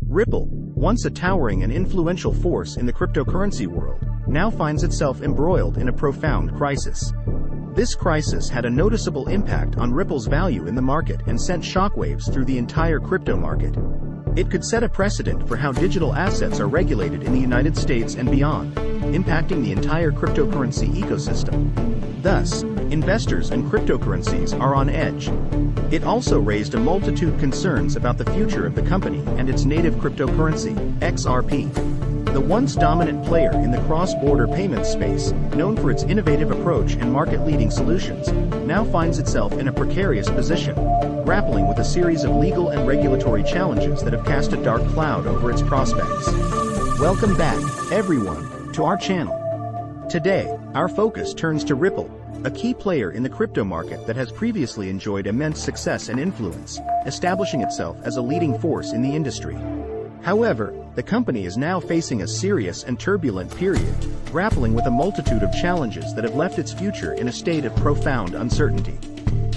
Ripple, once a towering and influential force in the cryptocurrency world, now finds itself embroiled in a profound crisis. This crisis had a noticeable impact on Ripple's value in the market and sent shockwaves through the entire crypto market. It could set a precedent for how digital assets are regulated in the United States and beyond, impacting the entire cryptocurrency ecosystem. Thus, investors and cryptocurrencies are on edge. It also raised a multitude of concerns about the future of the company and its native cryptocurrency, XRP. The once dominant player in the cross-border payments space, known for its innovative approach and market-leading solutions, now finds itself in a precarious position, grappling with a series of legal and regulatory challenges that have cast a dark cloud over its prospects. Welcome back, everyone, to our channel. Today, our focus turns to Ripple, a key player in the crypto market that has previously enjoyed immense success and influence, establishing itself as a leading force in the industry. However, the company is now facing a serious and turbulent period, grappling with a multitude of challenges that have left its future in a state of profound uncertainty.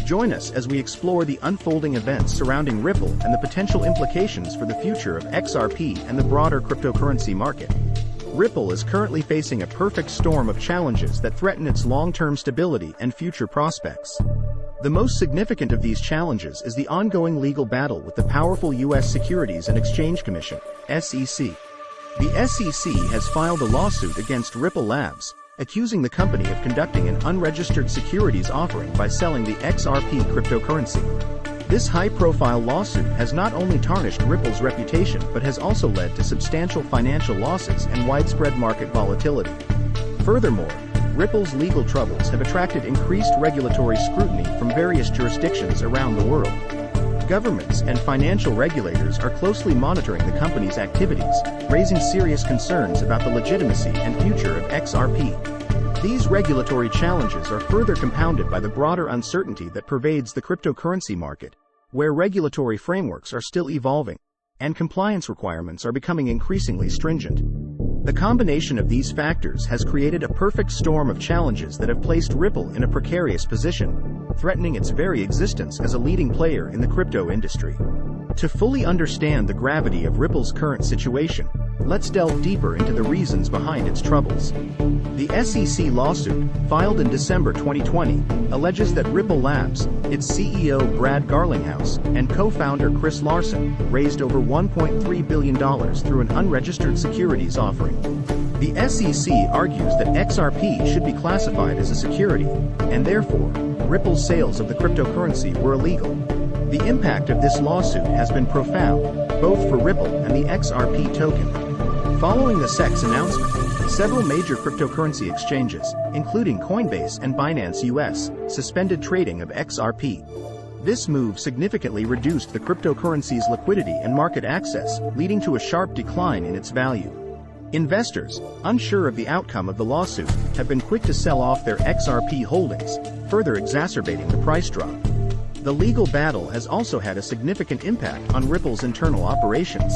Join us as we explore the unfolding events surrounding Ripple and the potential implications for the future of XRP and the broader cryptocurrency market. Ripple is currently facing a perfect storm of challenges that threaten its long-term stability and future prospects. The most significant of these challenges is the ongoing legal battle with the powerful U.S. Securities and Exchange Commission, SEC. The SEC has filed a lawsuit against Ripple Labs, accusing the company of conducting an unregistered securities offering by selling the XRP cryptocurrency. This high-profile lawsuit has not only tarnished Ripple's reputation but has also led to substantial financial losses and widespread market volatility. Furthermore, Ripple's legal troubles have attracted increased regulatory scrutiny from various jurisdictions around the world. Governments and financial regulators are closely monitoring the company's activities, raising serious concerns about the legitimacy and future of XRP. These regulatory challenges are further compounded by the broader uncertainty that pervades the cryptocurrency market, where regulatory frameworks are still evolving, and compliance requirements are becoming increasingly stringent. The combination of these factors has created a perfect storm of challenges that have placed Ripple in a precarious position, threatening its very existence as a leading player in the crypto industry. To fully understand the gravity of Ripple's current situation, let's delve deeper into the reasons behind its troubles. The SEC lawsuit, filed in December 2020, alleges that Ripple Labs, its CEO Brad Garlinghouse, and co-founder Chris Larsen, raised over $1.3 billion through an unregistered securities offering. The SEC argues that XRP should be classified as a security, and therefore, Ripple's sales of the cryptocurrency were illegal. The impact of this lawsuit has been profound, both for Ripple and the XRP token. Following the SEC's announcement, several major cryptocurrency exchanges, including Coinbase and Binance US, suspended trading of XRP. This move significantly reduced the cryptocurrency's liquidity and market access, leading to a sharp decline in its value. Investors, unsure of the outcome of the lawsuit, have been quick to sell off their XRP holdings, further exacerbating the price drop. The legal battle has also had a significant impact on Ripple's internal operations.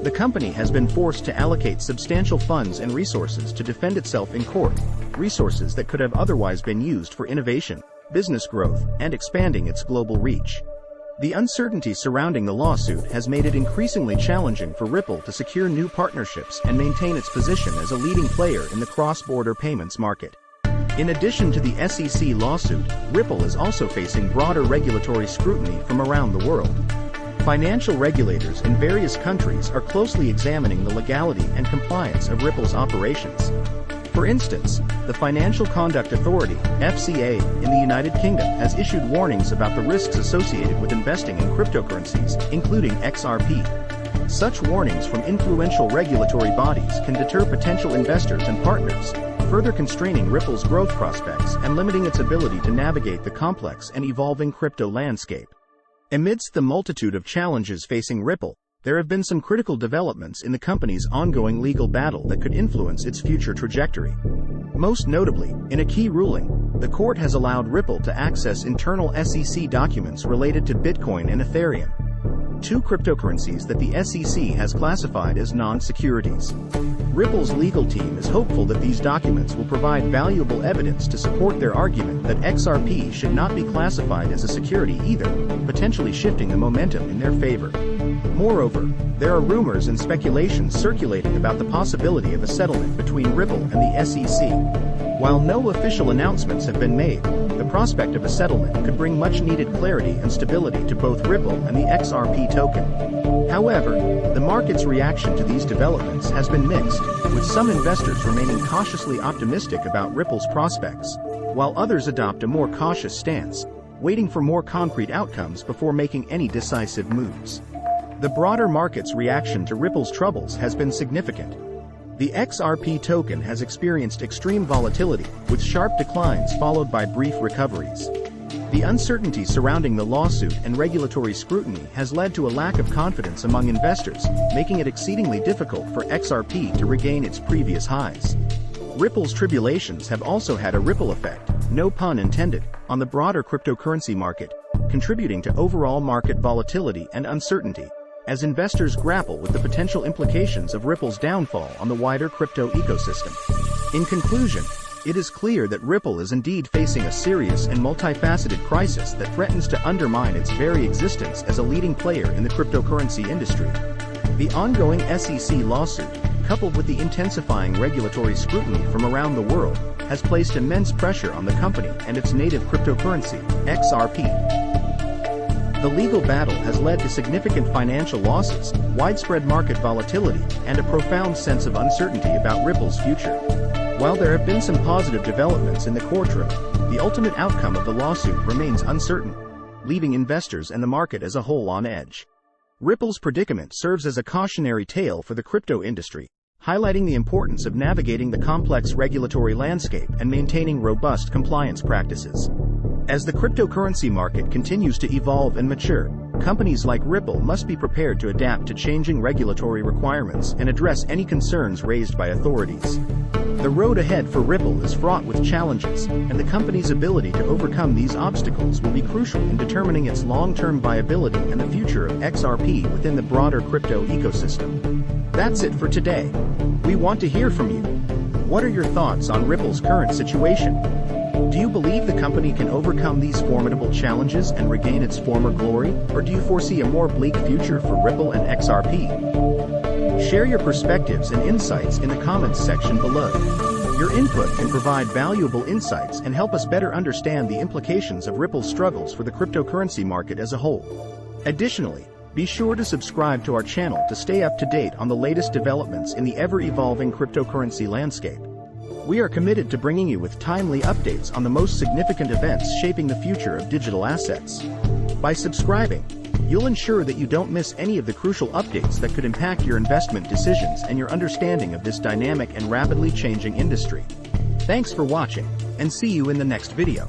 The company has been forced to allocate substantial funds and resources to defend itself in court, resources that could have otherwise been used for innovation, business growth, and expanding its global reach. The uncertainty surrounding the lawsuit has made it increasingly challenging for Ripple to secure new partnerships and maintain its position as a leading player in the cross-border payments market. In addition to the SEC lawsuit, Ripple is also facing broader regulatory scrutiny from around the world. Financial regulators in various countries are closely examining the legality and compliance of Ripple's operations. For instance, the Financial Conduct Authority, FCA, in the United Kingdom has issued warnings about the risks associated with investing in cryptocurrencies, including XRP. Such warnings from influential regulatory bodies can deter potential investors and partners, further constraining Ripple's growth prospects and limiting its ability to navigate the complex and evolving crypto landscape. Amidst the multitude of challenges facing Ripple, there have been some critical developments in the company's ongoing legal battle that could influence its future trajectory. Most notably, in a key ruling, the court has allowed Ripple to access internal SEC documents related to Bitcoin and Ethereum, two cryptocurrencies that the SEC has classified as non-securities. Ripple's legal team is hopeful that these documents will provide valuable evidence to support their argument that XRP should not be classified as a security either, potentially shifting the momentum in their favor. Moreover, there are rumors and speculations circulating about the possibility of a settlement between Ripple and the SEC. While no official announcements have been made, the prospect of a settlement could bring much-needed clarity and stability to both Ripple and the XRP token. However, the market's reaction to these developments has been mixed, with some investors remaining cautiously optimistic about Ripple's prospects, while others adopt a more cautious stance, waiting for more concrete outcomes before making any decisive moves. The broader market's reaction to Ripple's troubles has been significant. The XRP token has experienced extreme volatility, with sharp declines followed by brief recoveries. The uncertainty surrounding the lawsuit and regulatory scrutiny has led to a lack of confidence among investors, making it exceedingly difficult for XRP to regain its previous highs. Ripple's tribulations have also had a ripple effect, no pun intended, on the broader cryptocurrency market, contributing to overall market volatility and uncertainty, as investors grapple with the potential implications of Ripple's downfall on the wider crypto ecosystem. In conclusion, it is clear that Ripple is indeed facing a serious and multifaceted crisis that threatens to undermine its very existence as a leading player in the cryptocurrency industry. The ongoing SEC lawsuit, coupled with the intensifying regulatory scrutiny from around the world, has placed immense pressure on the company and its native cryptocurrency, XRP. The legal battle has led to significant financial losses, widespread market volatility, and a profound sense of uncertainty about Ripple's future. While there have been some positive developments in the courtroom, the ultimate outcome of the lawsuit remains uncertain, leaving investors and the market as a whole on edge. Ripple's predicament serves as a cautionary tale for the crypto industry, highlighting the importance of navigating the complex regulatory landscape and maintaining robust compliance practices. As the cryptocurrency market continues to evolve and mature, companies like Ripple must be prepared to adapt to changing regulatory requirements and address any concerns raised by authorities. The road ahead for Ripple is fraught with challenges, and the company's ability to overcome these obstacles will be crucial in determining its long-term viability and the future of XRP within the broader crypto ecosystem. That's it for today. We want to hear from you. What are your thoughts on Ripple's current situation? Do you believe the company can overcome these formidable challenges and regain its former glory, or do you foresee a more bleak future for Ripple and XRP? Share your perspectives and insights in the comments section below. Your input can provide valuable insights and help us better understand the implications of Ripple's struggles for the cryptocurrency market as a whole. Additionally, be sure to subscribe to our channel to stay up to date on the latest developments in the ever-evolving cryptocurrency landscape. We are committed to bringing you with timely updates on the most significant events shaping the future of digital assets. By subscribing, you'll ensure that you don't miss any of the crucial updates that could impact your investment decisions and your understanding of this dynamic and rapidly changing industry. Thanks for watching, and see you in the next video.